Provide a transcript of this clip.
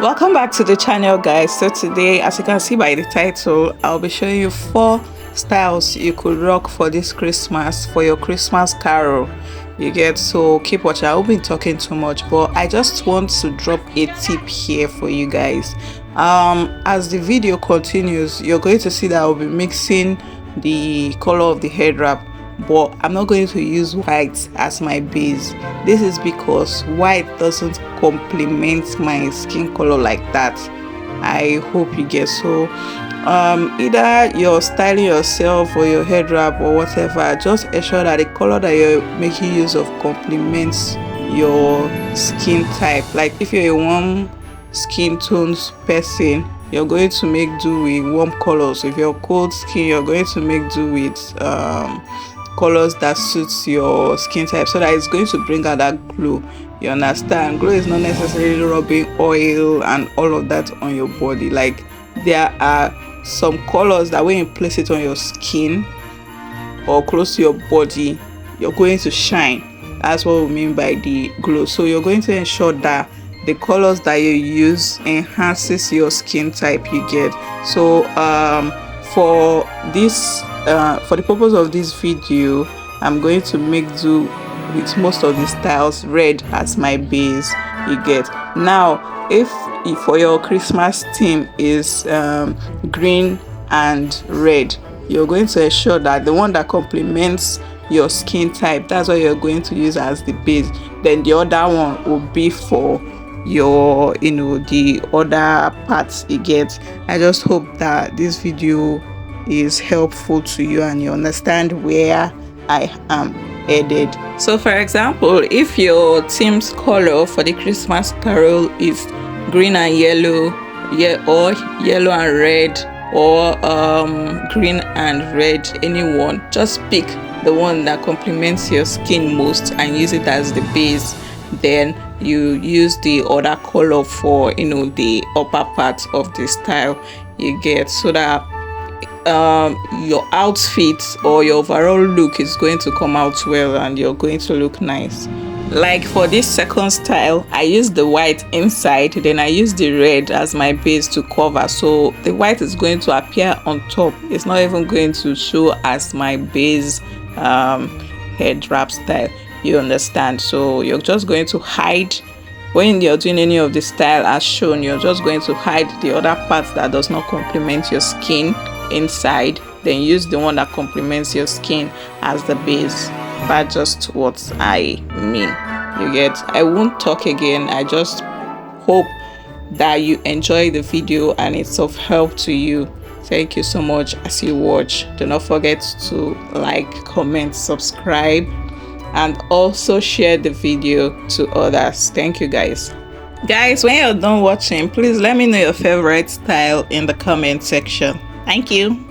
Welcome back to the channel, guys. So today, as you can see by the title, I'll be showing you 4 styles you could rock for this Christmas, for your Christmas carol. You get, so keep watching. I won't be talking too much, but I just want to drop a tip here for you guys. As the video continues, you're going to see that I'll be mixing the color of the head wrap, but I'm not going to use white as my base. This is because white doesn't complement my skin color like that. I hope you get. So either you're styling yourself or your head wrap or whatever, just ensure that the color that you're making use of complements your skin type. Like if you're a warm skin tones person, you're going to make do with warm colors. If you're cold skin, you're going to make do with colors that suits your skin type, so that it's going to bring out that glow. You understand? Glow is not necessarily rubbing oil and all of that on your body. Like there are some colors that when you place it on your skin or close to your body, you're going to shine. That's what we mean by the glow. So you're going to ensure that the colors that you use enhances your skin type, you get. So for this for the purpose of this video, I'm going to make do with most of the styles red as my base, you get. Now if for your Christmas theme is green and red, you're going to ensure that the one that complements your skin type, that's what you're going to use as the base. Then the other one will be for your, you know, the other parts, you get. I just hope that this video is helpful to you and you understand where I am headed. So for example, if your theme's color for the Christmas carol is green and yellow, or yellow and red, or green and red, anyone, just pick the one that complements your skin most and use it as the base. Then you use the other color for, you know, the upper part of the style, you get, so that your outfit or your overall look is going to come out well and you're going to look nice. Like for this second style, I use the white inside, then I use the red as my base to cover, so the white is going to appear on top. It's not even going to show as my base head wrap style, you understand? So you're just going to hide, when you're doing any of the style as shown, you're just going to hide the other parts that does not complement your skin inside, then use the one that complements your skin as the base. That's just what I mean, you get. I won't talk again. I just hope that you enjoy the video and it's of help to you. Thank you so much as you watch. Do not forget to like, comment, subscribe, and also share the video to others. Thank you guys. When you're done watching, please let me know your favorite style in the comment section. Thank you.